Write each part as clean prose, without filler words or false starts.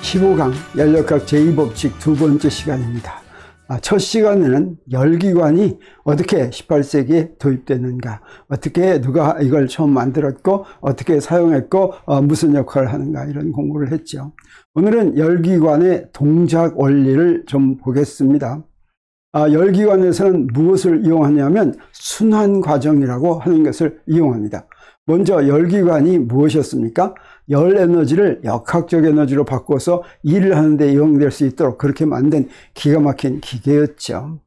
15강 열역학 제2법칙 두 번째 시간입니다. 첫 시간에는 열기관이 어떻게 18세기에 도입됐는가, 어떻게 누가 이걸 처음 만들었고 어떻게 사용했고 무슨 역할을 하는가, 이런 공부를 했죠. 오늘은 열기관의 동작 원리를 좀 보겠습니다. 열기관에서는 무엇을 이용하냐면 순환 과정이라고 하는 것을 이용합니다. 먼저 열기관이 무엇이었습니까? 열 에너지를 역학적 에너지로 바꿔서 일을 하는 데 이용될 수 있도록 그렇게 만든 기가 막힌 기계였죠.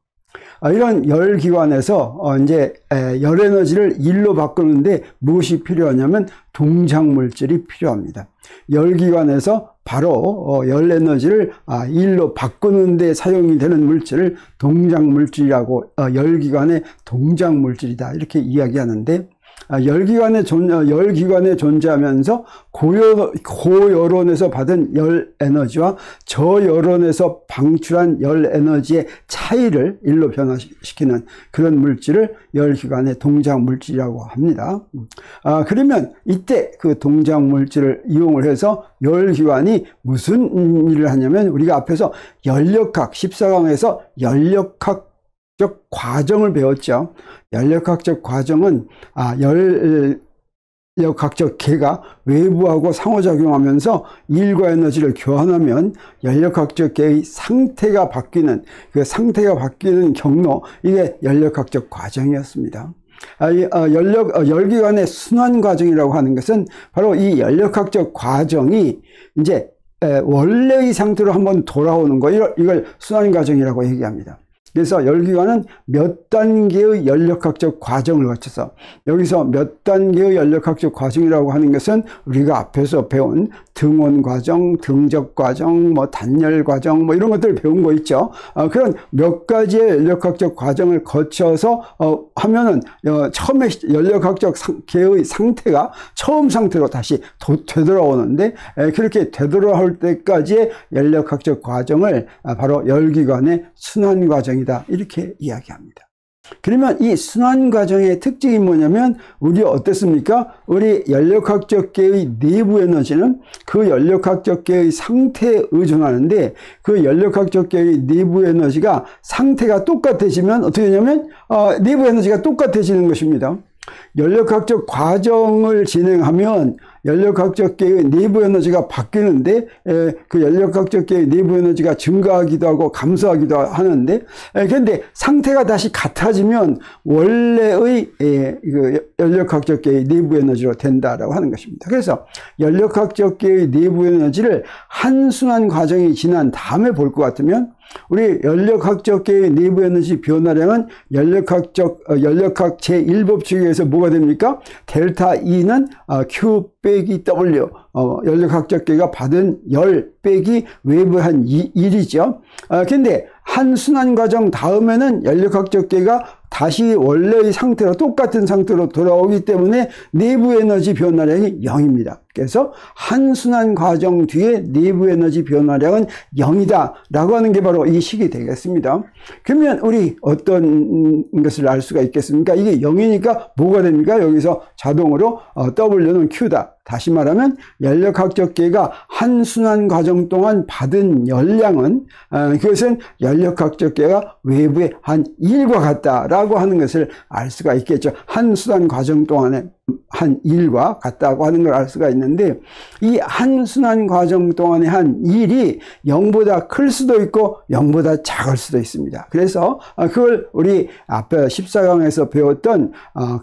이런 열기관에서 이제 열 에너지를 일로 바꾸는데 무엇이 필요하냐면 동작 물질이 필요합니다. 열기관에서 바로 열 에너지를 일로 바꾸는 데 사용이 되는 물질을 동작 물질이라고, 열기관의 동작 물질이다, 이렇게 이야기하는데, 열기관에 존재하면서 고열원에서 받은 열 에너지와 저열원에서 방출한 열 에너지의 차이를 일로 변화시키는 그런 물질을 열기관의 동작 물질이라고 합니다. 그러면 이때 그 동작 물질을 이용을 해서 열기관이 무슨 일을 하냐면, 우리가 앞에서 열역학 14강에서 열역학 과정을 배웠죠. 열역학적 과정은 열역학적 계가 외부하고 상호작용하면서 일과 에너지를 교환하면 열역학적 계의 상태가 바뀌는, 그 상태가 바뀌는 경로, 이게 열역학적 과정이었습니다. 열기관의 순환 과정이라고 하는 것은 바로 이 열역학적 과정이 이제 원래의 상태로 한번 돌아오는 거, 이걸 순환 과정이라고 얘기합니다. 그래서 열기관은 몇 단계의 열역학적 과정을 거쳐서, 여기서 몇 단계의 열역학적 과정이라고 하는 것은 우리가 앞에서 배운 등원 과정, 등적 과정, 단열 과정, 이런 것들을 배운 거 있죠. 그런 몇 가지의 열역학적 과정을 거쳐서 하면은 처음에 열역학적 계의 상태가 처음 상태로 다시 되돌아오는데, 그렇게 되돌아올 때까지의 열역학적 과정을 바로 열기관의 순환 과정, 이렇게 이야기합니다. 그러면 이 순환 과정의 특징이 뭐냐면, 우리 어떻습니까? 우리 열역학적 계의 내부 에너지는 그 열역학적 계의 상태에 의존하는데, 그 열역학적 계의 내부 에너지가 상태가 똑같아지면 어떻게 되냐면 내부 에너지가 똑같아지는 것입니다. 열역학적 과정을 진행하면 열역학적 계의 내부 에너지가 바뀌는데, 그 열역학적 계의 내부 에너지가 증가하기도 하고 감소하기도 하는데, 그런데 상태가 다시 같아지면 원래의 열역학적 계의 내부 에너지로 된다라고 하는 것입니다. 그래서 열역학적 계의 내부 에너지를 한순환 과정이 지난 다음에 볼 것 같으면, 우리 열역학적 계의 내부 에너지 변화량은 열역학 제1법칙에 의해서 뭐가 됩니까? 델타 E는 Q 빼기 W, 열역학적 계가 받은 열 빼기 외부 한 1이죠. 근데 한 순환 과정 다음에는 열역학적 계가 다시 원래의 상태로, 똑같은 상태로 돌아오기 때문에 내부 에너지 변화량이 0입니다. 그래서 한 순환 과정 뒤에 내부 에너지 변화량은 0이다 라고 하는 게 바로 이 식이 되겠습니다. 그러면 우리 어떤 것을 알 수가 있겠습니까? 이게 0이니까 뭐가 됩니까? 여기서 자동으로 W는 Q다. 다시 말하면 열역학적 계가 한 순환 과정 동안 받은 열량은, 그것은 열역학적 계가 외부의 한 1과 같다라고 하는 것을 알 수가 있겠죠. 한 순환 과정 동안에 한 1과 같다고 하는 걸 알 수가 있는데, 이 한 순환 과정 동안의 한 1이 0보다 클 수도 있고 0보다 작을 수도 있습니다. 그래서 그걸 우리 앞에 14강에서 배웠던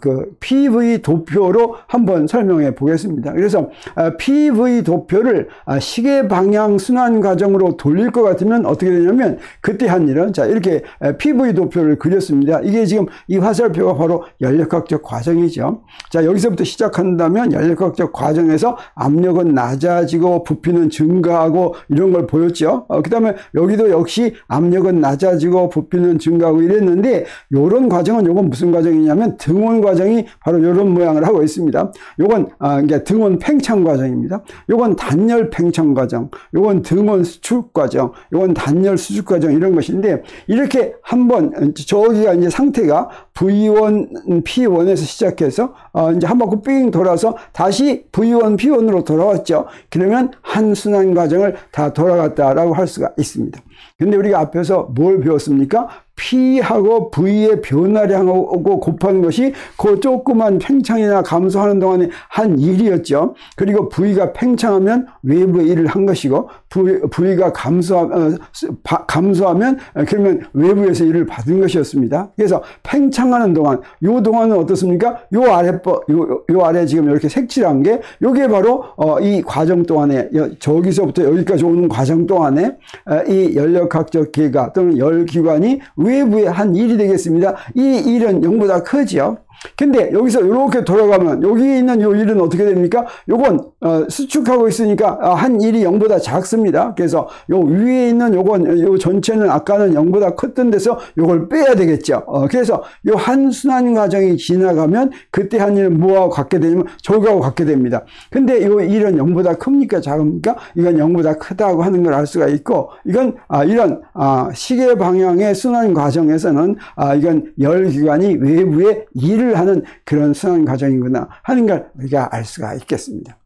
그 PV 도표로 한번 설명해 보겠습니다. 그래서 PV 도표를 시계 방향 순환 과정으로 돌릴 것 같으면 어떻게 되냐면, 그때 한 일은, 자, 이렇게 PV 도표를 그렸습니다. 이게 지금 이 화살표가 바로 열역학적 과정이죠. 자, 여기서부터 시작한다면 열역학적 과정에서 압력은 낮아지고 부피는 증가하고 이런 걸 보였죠. 그 다음에 여기도 역시 압력은 낮아지고 부피는 증가하고 이랬는데, 요런 과정은, 요건 무슨 과정이냐면 등원 과정이 바로 요런 모양을 하고 있습니다. 요건 이제 등원 팽창 과정입니다. 요건 단열 팽창 과정, 요건 등원 수축 과정, 요건 단열 수축 과정, 이런 것인데, 이렇게 한번 저기가 이제 상태가 V1, P1에서 시작해서 이제 한 바퀴 삥 돌아서 다시 V1, P1으로 돌아왔죠. 그러면 한 순환 과정을 다 돌아갔다라고 할 수가 있습니다. 근데 우리가 앞에서 뭘 배웠습니까? P하고 V의 변화량하고 곱하는 것이 그 조그만 팽창이나 감소하는 동안에 한 일이었죠. 그리고 V가 팽창하면 외부의 일을 한 것이고, V가 감소하면 그러면 외부에서 일을 받은 것이었습니다. 그래서 팽창하는 동안, 요 동안은 어떻습니까? 요 아래 지금 이렇게 색칠한 게, 요게 바로 이 과정 동안에, 저기서부터 여기까지 오는 과정 동안에 이 열역학적 계가 또는 열기관이 외부의 한 일이 되겠습니다. 이 일은 0보다 크죠. 근데 여기서 이렇게 돌아가면 여기 있는 요 일은 어떻게 됩니까? 요건 수축하고 있으니까 한 일이 0보다 작습니다. 그래서 요 위에 있는 요건 요 전체는 아까는 0보다 컸던 데서 요걸 빼야 되겠죠. 그래서 요 한 순환 과정이 지나가면 그때 한 일은 뭐하고 같게 되냐면 저거하고 같게 됩니다. 근데 요 일은 0보다 큽니까 작습니까? 이건 0보다 크다고 하는 걸 알 수가 있고, 이건 이런 시계 방향의 순환 과정에서는 이건 열기관이 외부에 일을 하는 그런 순환 과정이구나 하는 걸 우리가 알 수가 있겠습니다.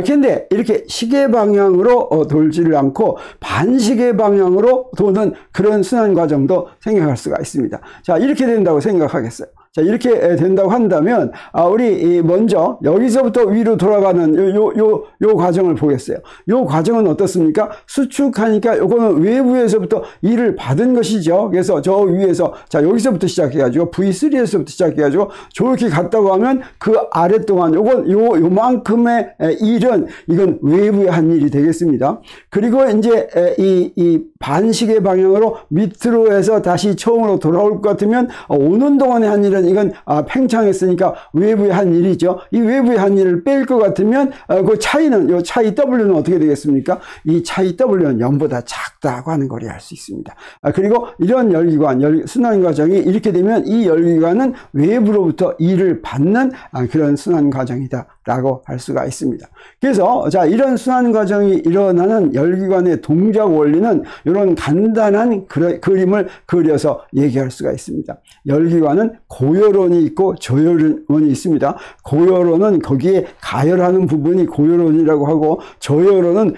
근데 이렇게 시계 방향으로 돌지를 않고 반시계 방향으로 도는 그런 순환 과정도 생각할 수가 있습니다. 자, 이렇게 된다고 생각하겠어요. 자, 이렇게 된다고 한다면, 우리 먼저 여기서부터 위로 돌아가는 요 과정을 보겠어요. 요 과정은 어떻습니까? 수축하니까 요거는 외부에서부터 일을 받은 것이죠. 그래서 저 위에서, 자, 여기서부터 시작해가지고 V3에서부터 시작해가지고 저렇게 갔다고 하면 그 아래 동안 요만큼의 일은 이건 외부의 한 일이 되겠습니다. 그리고 이제 이 반시계 방향으로 밑으로 해서 다시 처음으로 돌아올 것 같으면 오는 동안의 한 일은 이건 팽창했으니까 외부의 한 일이죠. 이 외부의 한 일을 뺄 것 같으면 그 차이는, 요 차이 W는 어떻게 되겠습니까? 이 차이 W는 0보다 작다고 하는 걸 알 수 있습니다. 그리고 이런 열기관, 순환 과정이 이렇게 되면 이 열기관은 외부로부터 일을 받는 그런 순환 과정이다 라고 할 수가 있습니다. 그래서 자, 이런 순환 과정이 일어나는 열기관의 동작 원리는 이런 간단한 그림을 그려서 얘기할 수가 있습니다. 열기관은 고열원이 있고 저열원이 있습니다. 고열원은 거기에 가열하는 부분이 고열원이라고 하고, 저열원은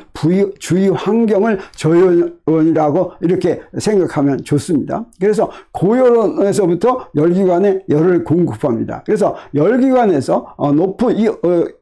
주위 환경을 저열원이라고 이렇게 생각하면 좋습니다. 그래서 고열원에서부터 열기관에 열을 공급합니다. 그래서 열기관에서 높은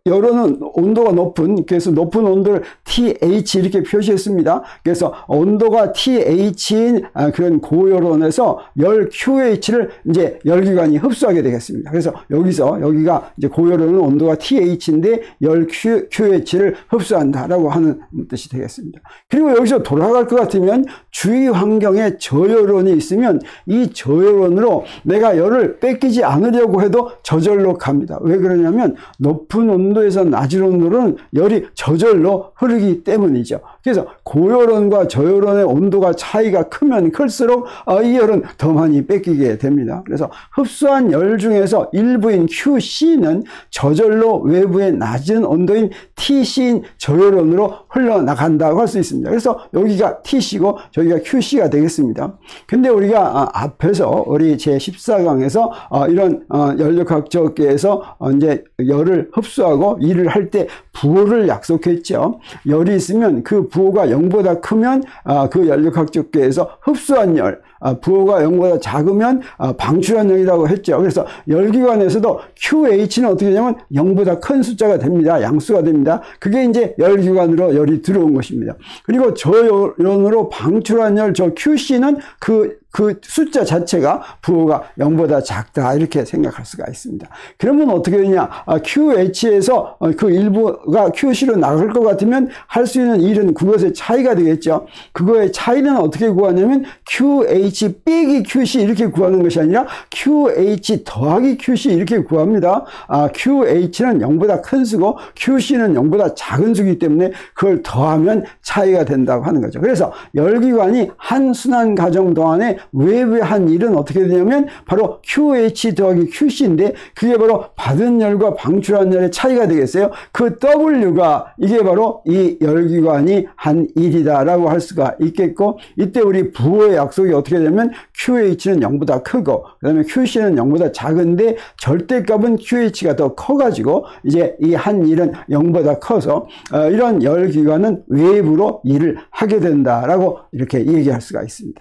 열원은 온도가 높은, 그래서 높은 온도를 TH 이렇게 표시했습니다. 그래서 온도가 TH인 그런 고열원에서 열 QH를 이제 열기관이 흡수하게 되겠습니다. 그래서 여기가 이제 고열원은 온도가 TH인데 열 QH를 흡수한다라고 하는 뜻이 되겠습니다. 그리고 여기서 돌아갈 것 같으면 주위 환경에 저열원이 있으면 이 저열원으로 내가 열을 뺏기지 않으려고 해도 저절로 갑니다. 왜 그러냐면 높은 온도에서 낮은 온도로는 열이 저절로 흐르기 때문이죠. 그래서 고열원과 저열원의 온도가 차이가 크면 클수록 이 열은 더 많이 뺏기게 됩니다. 그래서 흡수한 열 중에서 일부인 QC는 저절로 외부의 낮은 온도인 TC인 저열원으로 흘러나간다고 할 수 있습니다. 그래서 여기가 TC고 저기가 QC가 되겠습니다. 근데 우리가 앞에서 우리 제14강에서 이런 연력학적계에서 이제 열을 흡수하고 일을 할 때 부호를 약속했죠. 열이 있으면 그 부호가 0보다 크면 그 연력학적계에서 흡수한 열, 부호가 0보다 작으면 방출한 열이라고 했죠. 그래서 열기관에서도 QH는 어떻게 되냐면 0보다 큰 숫자가 됩니다. 양수가 됩니다. 그게 이제 열기관으로 열이 들어온 것입니다. 그리고 저열원으로 방출한 열, 저 QC는 그 숫자 자체가 부호가 0보다 작다 이렇게 생각할 수가 있습니다. 그러면 어떻게 되냐? QH에서 그 일부가 QC로 나갈 것 같으면 할 수 있는 일은 그것의 차이가 되겠죠. 그거의 차이는 어떻게 구하냐면 QH 빼기 QC 이렇게 구하는 것이 아니라 QH 더하기 QC 이렇게 구합니다. QH는 0보다 큰 수고 QC는 0보다 작은 수이기 때문에 그걸 더하면 차이가 된다고 하는 거죠. 그래서 열기관이 한 순환 과정 동안에 외부에 한 일은 어떻게 되냐면 바로 QH 더하기 QC인데 그게 바로 받은 열과 방출한 열의 차이가 되겠어요. 그 W가 이게 바로 이 열기관이 한 일이다라고 할 수가 있겠고, 이때 우리 부호의 약속이 어떻게 되면 QH는 0보다 크고 그 다음에 QC는 0보다 작은데 절대값은 QH가 더 커가지고 이제 이 한 일은 0보다 커서 이런 열기관은 외부로 일을 하게 된다라고 이렇게 얘기할 수가 있습니다.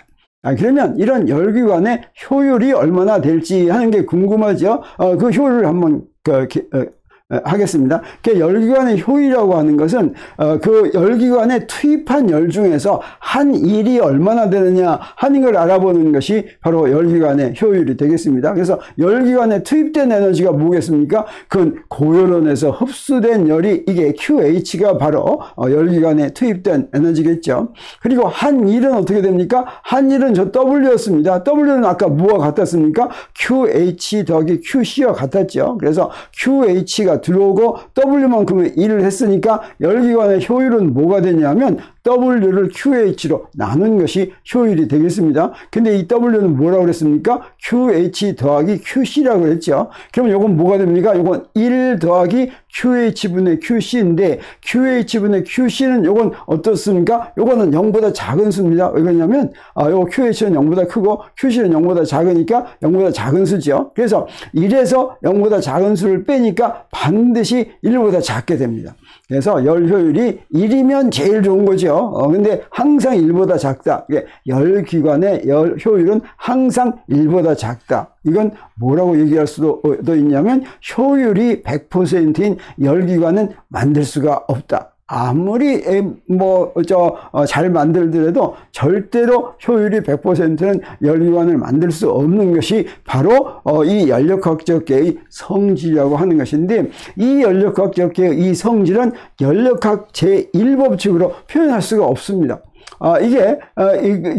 그러면 이런 열기관의 효율이 얼마나 될지 하는 게 궁금하죠. 그 효율을 한번 하겠습니다. 열기관의 효율이라고 하는 것은 그 열기관에 투입한 열 중에서 한 일이 얼마나 되느냐 하는 걸 알아보는 것이 바로 열기관의 효율이 되겠습니다. 그래서 열기관에 투입된 에너지가 뭐겠습니까? 그건 고열원에서 흡수된 열이 이게 QH가 바로 열기관에 투입된 에너지겠죠. 그리고 한 일은 어떻게 됩니까? 한 일은 저 W였습니다. W는 아까 뭐와 같았습니까? QH 더하기 QC와 같았죠. 그래서 QH가 들어오고 W만큼의 일을 했으니까 열기관의 효율은 뭐가 되냐면 W를 QH로 나눈 것이 효율이 되겠습니다. 근데 이 W는 뭐라고 그랬습니까? QH 더하기 QC라고 그랬죠. 그러면 이건 뭐가 됩니까? 이건 1 더하기 QH분의 QC인데 QH분의 QC는 이건 어떻습니까? 이거는 0보다 작은 수입니다. 왜 그러냐면 요 QH는 0보다 크고 QC는 0보다 작으니까 0보다 작은 수죠. 그래서 1에서 0보다 작은 수를 빼니까 반드시 1보다 작게 됩니다. 그래서 열 효율이 1이면 제일 좋은 거죠. 근데 항상 1보다 작다. 열기관의 열 효율은 항상 1보다 작다. 이건 뭐라고 얘기할 수도 있냐면 효율이 100%인 열기관은 만들 수가 없다. 아무리 잘 만들더라도 절대로 효율이 100%는 열기관을 만들 수 없는 것이 바로 이 연력학적 계의 성질이라고 하는 것인데, 이 연력학적 계의 이 성질은 연력학 제1법칙으로 표현할 수가 없습니다. 이게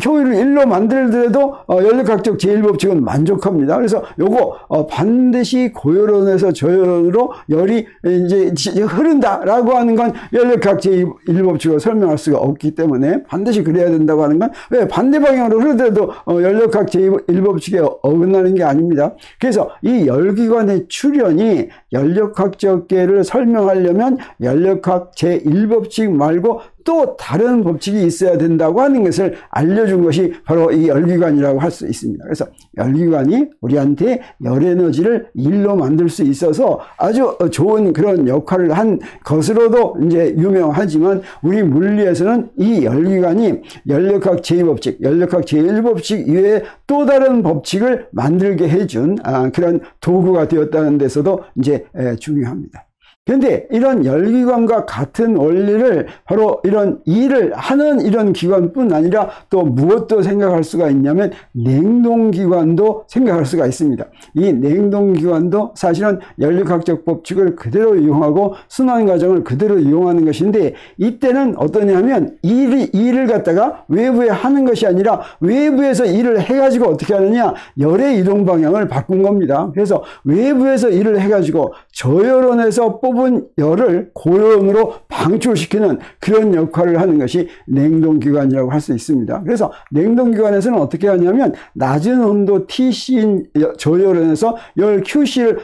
효율을 1로 만들더라도 연력학적 제1법칙은 만족합니다. 그래서 요거 반드시 고열원에서 저열원으로 열이 이제 흐른다라고 하는 건 연력학 제1법칙으로 설명할 수가 없기 때문에 반드시 그래야 된다고 하는 건 왜 반대 방향으로 흐르더라도 연력학 제1법칙에 어긋나는 게 아닙니다. 그래서 이 열기관의 출현이 연력학적 계를 설명하려면 연력학 제1법칙 말고 또 다른 법칙이 있어야 된다고 하는 것을 알려준 것이 바로 이 열기관이라고 할 수 있습니다. 그래서 열기관이 우리한테 열에너지를 일로 만들 수 있어서 아주 좋은 그런 역할을 한 것으로도 이제 유명하지만, 우리 물리에서는 이 열기관이 연력학 제2법칙, 연력학 제1법칙 이외에 또 다른 법칙을 만들게 해준 그런 도구가 되었다는 데서도 이제 중요합니다. 그런데 이런 열기관과 같은 원리를 바로 이런 일을 하는 이런 기관뿐 아니라 또 무엇도 생각할 수가 있냐면 냉동기관도 생각할 수가 있습니다. 이 냉동기관도 사실은 연력학적 법칙을 그대로 이용하고 순환 과정을 그대로 이용하는 것인데, 이때는 어떠냐면 일을 갖다가 외부에 하는 것이 아니라 외부에서 일을 해가지고 어떻게 하느냐, 열의 이동 방향을 바꾼 겁니다. 그래서 외부에서 일을 해가지고 저열원에서 뽑은 열을 고열원으로 방출시키는 그런 역할을 하는 것이 냉동기관이라고 할 수 있습니다. 그래서 냉동기관에서는 어떻게 하냐면 낮은 온도 TC인 저열원에서 열 QC를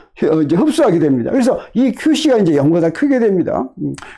이제 흡수하게 됩니다. 그래서 이 QC가 이제 0보다 크게 됩니다.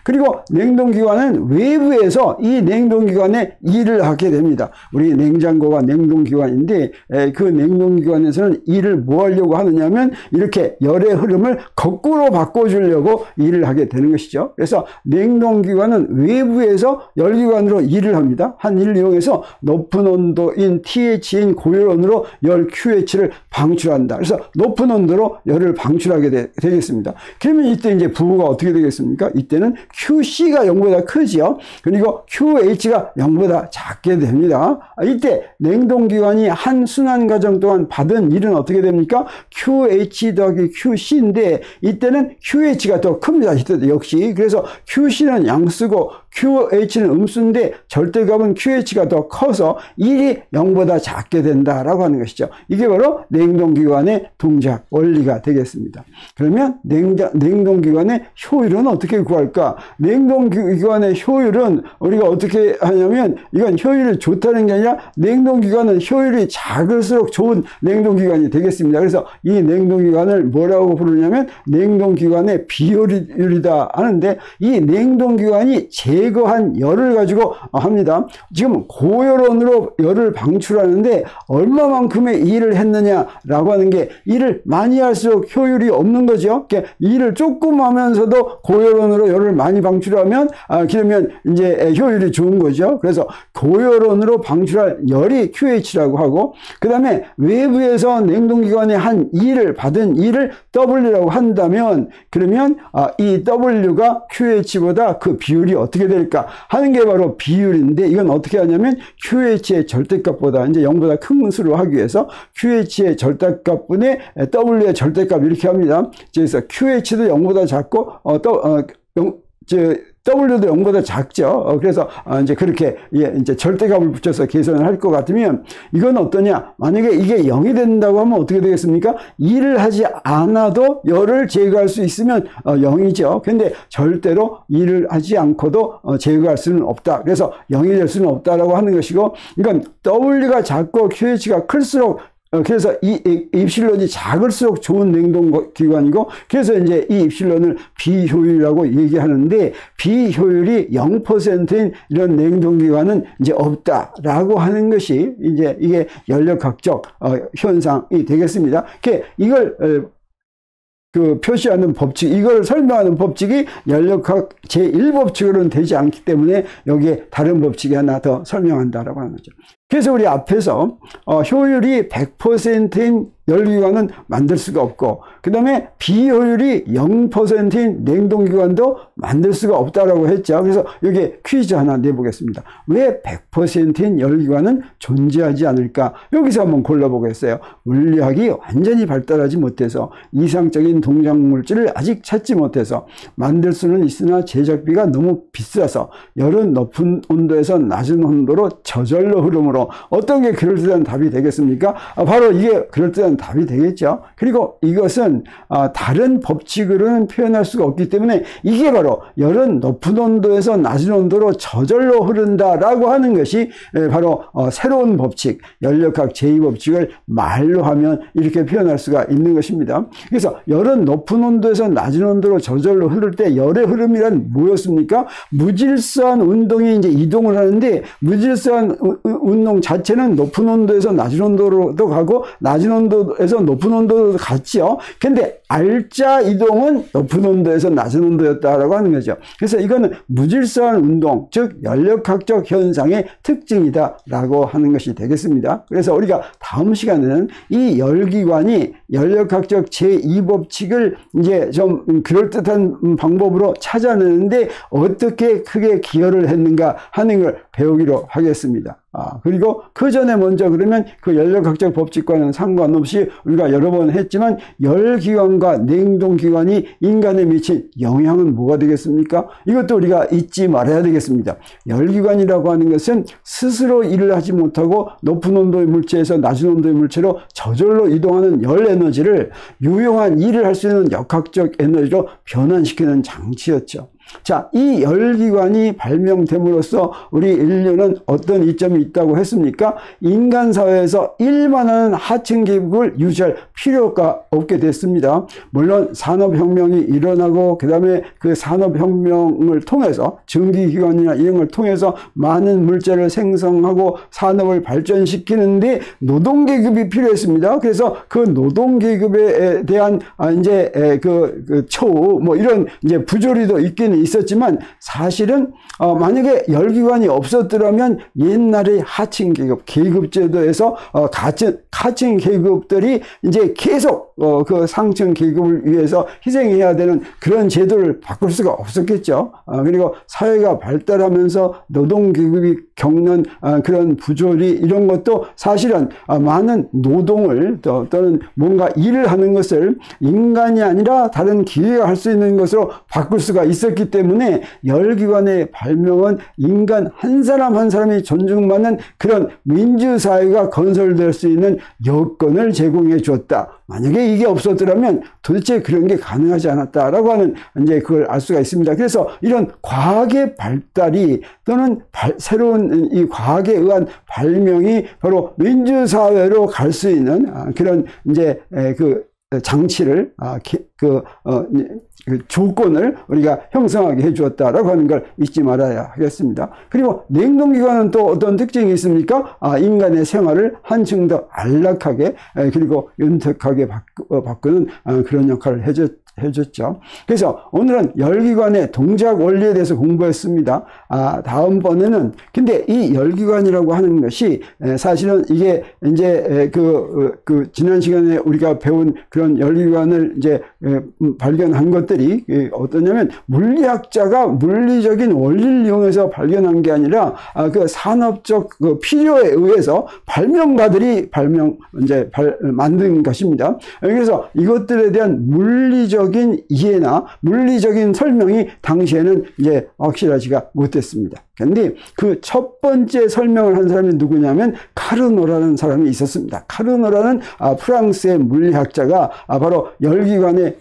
그리고 냉동기관은 외부에서 이 냉동기관에 일을 하게 됩니다. 우리 냉장고가 냉동기관인데 그 냉동기관에서는 일을 뭐 하려고 하느냐면 이렇게 열의 흐름을 거꾸로 바꿔주려고 일을 하게 되는 것이죠. 그래서 냉동기관은 외부에서 열기관으로 일을 합니다. 한 일을 이용해서 높은 온도인 TH인 고열원으로 열 QH를 방출한다. 그래서 높은 온도로 열을 방출하게 되겠습니다. 그러면 이때 이제 부호가 어떻게 되겠습니까? 이때는 QC가 0보다 크지요. 그리고 QH가 0보다 작게 됩니다. 이때 냉동기관이 한 순환 과정 동안 받은 일은 어떻게 됩니까? QH 더하기 QC인데 이때는 QH가 더 더 큽니다. 히트도 역시. 그래서 QC는 양수고 QH는 음수인데 절대값은 QH가 더 커서 1이 0보다 작게 된다라고 하는 것이죠. 이게 바로 냉동기관의 동작 원리가 되겠습니다. 그러면 냉동기관의 효율은 어떻게 구할까? 냉동기관의 효율은 우리가 어떻게 하냐면 이건 효율이 좋다는 게 아니라 냉동기관은 효율이 작을수록 좋은 냉동기관이 되겠습니다. 그래서 이 냉동기관을 뭐라고 부르냐면 냉동기관의 비효율이다 하는데 이 냉동기관이 제거한 열을 가지고 합니다. 지금 고열원으로 열을 방출하는데 얼마만큼의 일을 했느냐라고 하는 게 일을 많이 할수록 효율이 없는 거죠. 그러니까 일을 조금 하면서도 고열원으로 열을 많이 방출하면 그러면 이제 효율이 좋은 거죠. 그래서 고열원으로 방출할 열이 QH라고 하고 그 다음에 외부에서 냉동기관에 한 일을 받은 일을 W라고 한다면 그러면 이 W가 QH보다 그 비율이 어떻게 될까 하는 게 바로 비율인데 이건 어떻게 하냐면 QH의 절대값보다 이제 0보다 큰 수로 하기 위해서 QH의 절대값분의 W의 절대값 이렇게 합니다. 그래서 QH도 0보다 작고 W도 0보다 작죠. 그래서 이제 그렇게 이제 절대값을 붙여서 계산을 할 것 같으면 이건 어떠냐? 만약에 이게 0이 된다고 하면 어떻게 되겠습니까? 일을 하지 않아도 열을 제거할 수 있으면 0이죠. 근데 절대로 일을 하지 않고도 제거할 수는 없다. 그래서 0이 될 수는 없다라고 하는 것이고 이건 W가 작고 QH가 클수록 그래서 이 입실론이 작을수록 좋은 냉동기관이고 그래서 이제 이 입실론을 비효율이라고 얘기하는데 비효율이 0%인 이런 냉동기관은 이제 없다라고 하는 것이 이제 이게 연력학적 현상이 되겠습니다. 이걸 표시하는 법칙, 이걸 설명하는 법칙이 연력학 제1법칙으로는 되지 않기 때문에 여기에 다른 법칙이 하나 더 설명한다라고 하는 거죠. 그래서 우리 앞에서 효율이 100%인 열기관은 만들 수가 없고 그 다음에 비효율이 0%인 냉동기관도 만들 수가 없다라고 했죠. 그래서 여기 퀴즈 하나 내보겠습니다. 왜 100%인 열기관은 존재하지 않을까? 여기서 한번 골라보겠어요. 물리학이 완전히 발달하지 못해서 이상적인 동작물질을 아직 찾지 못해서 만들 수는 있으나 제작비가 너무 비싸서 열은 높은 온도에서 낮은 온도로 저절로 흐름으로 어떤 게 그럴듯한 답이 되겠습니까? 바로 이게 그럴듯한 답이 되겠죠. 그리고 이것은 다른 법칙으로는 표현할 수가 없기 때문에 이게 바로 열은 높은 온도에서 낮은 온도로 저절로 흐른다라고 하는 것이 바로 새로운 법칙, 연력학 제2법칙을 말로 하면 이렇게 표현할 수가 있는 것입니다. 그래서 열은 높은 온도에서 낮은 온도로 저절로 흐를 때 열의 흐름이란 뭐였습니까? 무질서한 운동이 이제 이동을 하는데 무질서한 운동 자체는 높은 온도에서 낮은 온도로도 가고 낮은 온도에서 높은 온도로 갔죠. 근데 알짜 이동은 높은 온도에서 낮은 온도였다라고 하는 거죠. 그래서 이거는 무질서한 운동, 즉 연력학적 현상의 특징이다라고 하는 것이 되겠습니다. 그래서 우리가 다음 시간에는 이 열기관이 연력학적 제2법칙을 이제 좀 그럴듯한 방법으로 찾아내는데 어떻게 크게 기여를 했는가 하는 걸 배우기로 하겠습니다. 그리고 그 전에 먼저 그러면 그 연력학적 법칙과는 상관없이 우리가 여러 번 했지만 열기관과 냉동기관이 인간에 미친 영향은 뭐가 되겠습니까? 이것도 우리가 잊지 말아야 되겠습니다. 열기관이라고 하는 것은 스스로 일을 하지 못하고 높은 온도의 물체에서 낮은 온도의 물체로 저절로 이동하는 열 에너지를 유용한 일을 할 수 있는 역학적 에너지로 변환시키는 장치였죠. 자, 이 열기관이 발명됨으로써 우리 인류는 어떤 이점이 있다고 했습니까? 인간 사회에서 일만한 하층 계급을 유지할 필요가 없게 됐습니다. 물론 산업혁명이 일어나고 그 다음에 그 산업혁명을 통해서 전기기관이나 이런 걸 통해서 많은 물자를 생성하고 산업을 발전시키는데 노동계급이 필요했습니다. 그래서 그 노동계급에 대한 이제 그 처우 뭐 이런 이제 부조리도 있긴 있었지만 사실은 만약에 열기관이 없었더라면 옛날의 하층 계급제도에서 하층 계급들이 이제 계속 그 상층 계급을 위해서 희생해야 되는 그런 제도를 바꿀 수가 없었겠죠. 그리고 사회가 발달하면서 노동 계급이 겪는 그런 부조리 이런 것도 사실은 많은 노동을 또는 뭔가 일을 하는 것을 인간이 아니라 다른 기계가 할 수 있는 것으로 바꿀 수가 있었기 때문에 열기관의 발명은 인간 한 사람 한 사람이 존중받는 그런 민주사회가 건설될 수 있는 여건을 제공해 주었다. 만약에 이게 없었더라면 도대체 그런 게 가능하지 않았다라고 하는 이제 그걸 알 수가 있습니다. 그래서 이런 과학의 발달이 또는 새로운 이 과학에 의한 발명이 바로 민주사회로 갈 수 있는 그런 이제 그 장치를 그 조건을 우리가 형성하게 해주었다라고 하는 걸 잊지 말아야 하겠습니다. 그리고 냉동기관은 또 어떤 특징이 있습니까? 인간의 생활을 한층 더 안락하게 그리고 윤택하게 바꾸는 그런 역할을 해줬죠. 그래서 오늘은 열기관의 동작 원리에 대해서 공부했습니다. 다음번에는 근데 이 열기관이라고 하는 것이 사실은 이게 이제 그 지난 시간에 우리가 배운 그런 열기관을 이제 발견한 것들이 어떠냐면 물리학자가 물리적인 원리를 이용해서 발견한 게 아니라 그 산업적 그 필요에 의해서 발명가들이 만든 것입니다. 그래서 이것들에 대한 물리적인 이해나 물리적인 설명이 당시에는 이제 확실하지가 못했습니다. 그런데 그 첫 번째 설명을 한 사람이 누구냐면 카르노라는 사람이 있었습니다. 카르노라는 프랑스의 물리학자가 바로 열기관의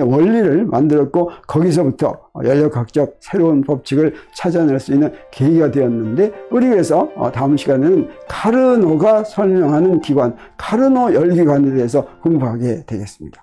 원리를 만들었고 거기서부터 열역학적 새로운 법칙을 찾아낼 수 있는 계기가 되었는데 우리 그래서 다음 시간에는 카르노가 설명하는 기관, 카르노 열기관에 대해서 공부하게 되겠습니다.